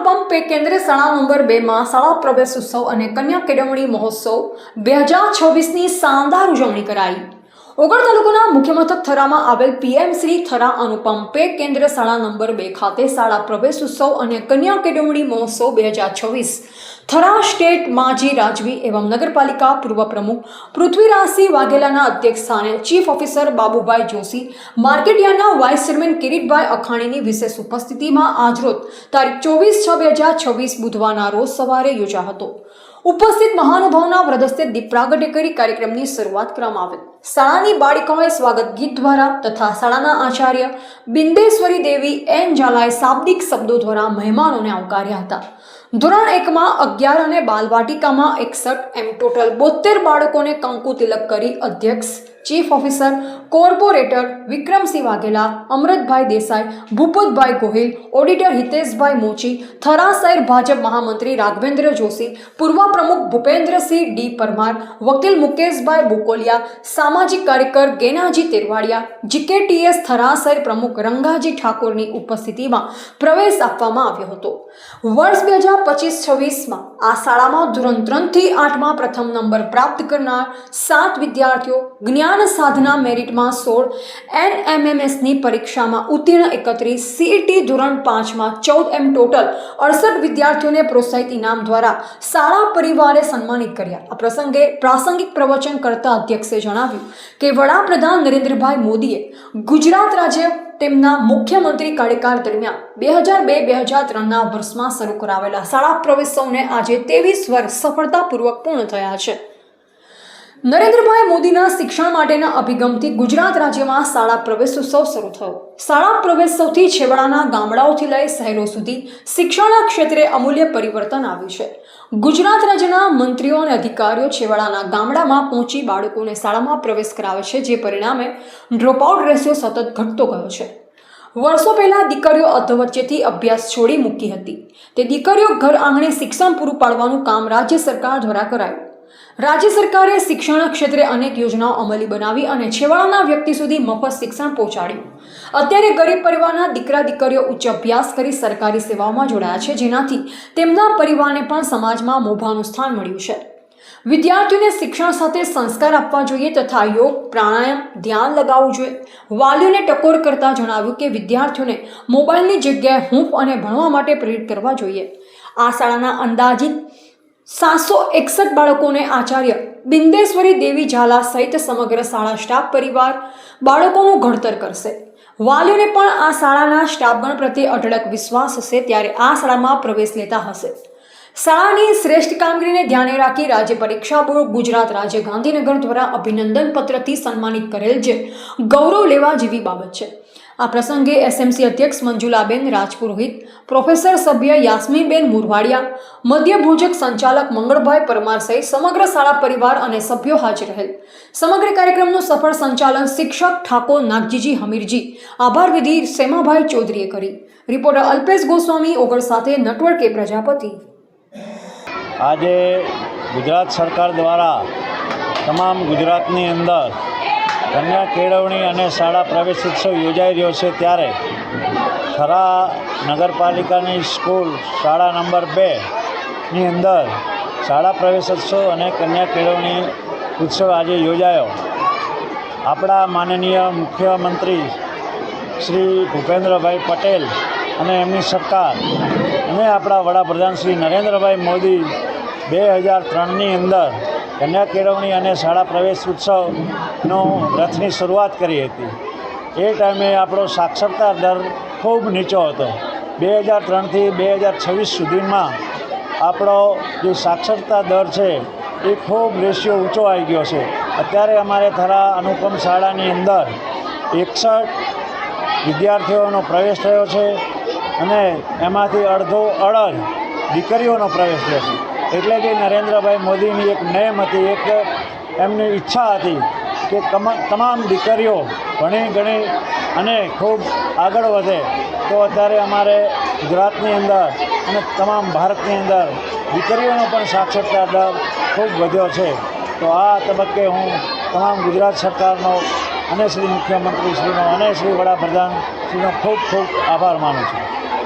અનુપમ pay કેન્દ્ર શાળા number 2 માં શાળા પ્રવેશ ઉત્સવ અને કન્યા કેળવણી મહોત્સવ 2026ની શાનદાર ઉજવણી કરાઈ। ઓગળ તાલુકાના મુખ્ય મથક થરામાં આવેલ પીએમ શ્રી થરા અનુપમ પે કેન્દ્ર શાળા નંબર 2 ખાતે શાળા પ્રવેશ ઉત્સવ અને કન્યા કેળવણી મહોત્સવ 2026 થરા સ્ટેટ માજી રાજવી એवं નગરપાલિકા પૂર્વ પ્રમુખ પૃથ્વીરાજસિંહ વાઘેલાના અધ્યક્ષ સ્થાને ચીફ ઓફિસર બાબુભાઈ જોશી, માર્કેટયાર્ડના વાઇસ ચેરમેન કિરીટભાઈ અખાણીની વિશેષ ઉપસ્થિતિમાં આજરોજ તારીખ 24/6/2026 બુધવારના રોજ સવારે યોજાયો હતો। ઉપસ્થિત મહાનુભાવોના વ્રદસ્તે દીપ પ્રાગટ્ય કરી કાર્યક્રમની શરૂઆત કરવામાં આવેલ। શાળાની બાળિકાઓએ સ્વાગત ગીત દ્વારા તથા શાળાના આચાર્ય બિંદેશ્વરી દેવી એન ઝાલાએ શાબ્દિક શબ્દો દ્વારા મહેમાનોને આવકાર્યા હતા। ધોરણ 1માં 11 અને બાલવાટિકામાં 61 એમ ટોટલ 72 બાળકોને કંકુ તિલક કરી અધ્યક્ષ, chief officer, corporator Vikramsinh Vaghela, Amrutbhai Desai, Bhupatbhai Gohil, auditor Hiteshbhai Mochi, Thara શહેર ભાજપ મહામંત્રી રાઘવેન્દ્ર જોશી, પૂર્વ પ્રમુખ ભૂપેન્દ્રસિંહ ડી પરમાર, વકીલ મુકેશભાઈ બુકોલિયા, સામાજિક કાર્યકર ગેનાજી તેરવાડિયા, જીકેટીએસ થરા શહેર પ્રમુખ રંગાજી ઠાકોરની ઉપસ્થિતિમાં પ્રવેશ આપવામાં આવ્યો હતો। વર્ષ 2025-26માં આ શાળામાં ધોરણ 3 થી 8માં પ્રથમ નંબર પ્રાપ્ત કરનાર 7 વિદ્યાર્થીઓ, જ્ઞાન સાધના મેરિટમાં 16, એનએમએમએસની પરીક્ષામાં ઉત્તીર્ણ 31, સીઈટી ધોરણ 5માં 14 એમ ટોટલ 68 વિદ્યાર્થીઓને પ્રોત્સાહિત ઇનામ દ્વારા શાળા પરિવારે સન્માનિત કર્યા। આ પ્રસંગે પ્રાસંગિક પ્રવચન કરતા અધ્યક્ષે જણાવ્યું કે વડાપ્રધાન નરેન્દ્રભાઈ મોદીએ ગુજરાત રાજ્ય તેમના મુખ્યમંત્રી કાર્યકાળ દરમિયાન 2002-2003ના વર્ષમાં શરૂ કરાવેલા શાળા પ્રવેશોત્સવને આજે 23 વર્ષ સફળતાપૂર્વક પૂર્ણ થયા છે। નરેન્દ્રભાઈ મોદીના શિક્ષણ માટેના અભિગમથી ગુજરાત રાજ્યમાં શાળા પ્રવેશોત્સવ શરૂ થયો। શાળા પ્રવેશોત્સવથી છેવાડાના ગામડાઓથી લઈ શહેરો સુધી શિક્ષણના ક્ષેત્રે અમૂલ્ય પરિવર્તન આવ્યું છે। ગુજરાત રાજ્યના મંત્રીઓ અને અધિકારીઓ છેવાડાના ગામડામાં પહોંચી બાળકોને શાળામાં પ્રવેશ કરાવે છે, જે પરિણામે ડ્રોપઆઉટ રેશિયો સતત ઘટતો ગયો છે। વર્ષો પહેલા દીકરીઓ અધવચ્ચેથી અભ્યાસ છોડી મૂકી હતી, તે દીકરીઓ ઘર આંગણે શિક્ષણ પૂરું પાડવાનું કામ રાજ્ય સરકાર દ્વારા કરાયું। રાજ્ય સરકારે શિક્ષણ ક્ષેત્રે અનેક યોજનાઓ અમલી બનાવી અને છેવાડાના વ્યક્તિ સુધી મફત શિક્ષણ પહોંચાડ્યું। અત્યારે ગરીબ પરિવારના દીકરા દીકરીઓ ઉચ્ચ અભ્યાસ કરી સરકારી સેવાઓમાં જોડાયા છે, જેનાથી તેમના પરિવારને પણ સમાજમાં મોભાનું સ્થાન મળ્યું છે। વિદ્યાર્થીઓને શિક્ષણ સાથે સંસ્કાર આપવા જોઈએ તથા યોગ, પ્રાણાયામ, ધ્યાન લગાવવું જોઈએ। વાલીઓને ટકોર કરતા જણાવ્યું કે વિદ્યાર્થીઓને મોબાઈલની જગ્યાએ હૂંફ અને ભણવા માટે પ્રેરિત કરવા જોઈએ। આ શાળાના અંદાજિત 761 બાળકોને આચાર્ય બિંદેશ્વરી દેવી ઝાલા સહિત સમગ્ર શાળા સ્ટાફ પરિવાર બાળકોનું ઘડતર કરશે। વાલીઓને પણ આ શાળાના સ્ટાફગણ પ્રત્યે અઢળક વિશ્વાસ હશે, ત્યારે આ શાળામાં પ્રવેશ લેતા હશે। શાળાની શ્રેષ્ઠ કામગીરીને ધ્યાને રાખી રાજ્ય પરીક્ષા બોર્ડ ગુજરાત રાજ્ય ગાંધીનગર દ્વારા અભિનંદન પત્રથી સન્માનિત કરેલ, જે ગૌરવ લેવા જેવી બાબત છે। આ પ્રસંગે એસએમસી અધ્યક્ષ મંજુલાબેન રાજપુરોહિત, પ્રોફેસર સભ્ય યાસ્મીનબેન મુરવાડિયા, મધ્ય ભોજક સંચાલક મંગળભાઈ પરમાર સહિત સમગ્ર શાળા પરિવાર અને સભ્યો હાજર રહેલ। સમગ્ર કાર્યક્રમનું સફળ સંચાલન શિક્ષક ઠાકોર નાગજીજી હમીરજી, આભાર વિધિ સેમાભાઈ ચૌધરીએ કરી। રિપોર્ટર અલ્પેશ ગોસ્વામી, ઓગળ સાથે નટવર કે પ્રજાપતિ। આજે ગુજરાત સરકાર દ્વારા તમામ ગુજરાતની અંદર કન્યા કેળવણી અને શાળા પ્રવેશ ઉત્સવ યોજાઈ રહ્યો છે, ત્યારે થરા નગરપાલિકાની સ્કૂલ શાળા નંબર 2ની અંદર શાળા પ્રવેશોત્સવ અને કન્યા કેળવણી ઉત્સવ આજે યોજાયો। આપણા માનનીય મુખ્યમંત્રી શ્રી ભૂપેન્દ્રભાઈ પટેલ અને એમની સરકાર અને આપણા વડાપ્રધાન શ્રી નરેન્દ્રભાઈ મોદી 2003ની અંદર કન્યા કેળવણી અને શાળા પ્રવેશ ઉત્સવનો રથની શરૂઆત કરી હતી। એ ટાઈમે આપણો સાક્ષરતા દર ખૂબ નીચો હતો। 2003થી 2026 સુધીમાં આપણો જે સાક્ષરતા દર છે એ ખૂબ રેશિયો ઊંચો આવી ગયો છે। અત્યારે અમારે થરા અનુપમ શાળાની અંદર 61 વિદ્યાર્થીઓનો પ્રવેશ થયો છે અને એમાંથી અડધ દીકરીઓનો પ્રવેશ થયો છે। એટલે કે નરેન્દ્રભાઈ મોદીની એક નેમ હતી, એક એમની ઈચ્છા હતી કે તમામ દીકરીઓ ભણી ગણી અને ખૂબ આગળ વધે। તો અત્યારે અમારે ગુજરાતની અંદર અને તમામ ભારતની અંદર દીકરીઓનો પણ સાક્ષરતા દર ખૂબ વધ્યો છે। તો આ તબક્કે હું તમામ ગુજરાત સરકારનો અને શ્રી મુખ્યમંત્રીશ્રીનો અને શ્રી વડાપ્રધાનશ્રીનો ખૂબ ખૂબ આભાર માનું છું।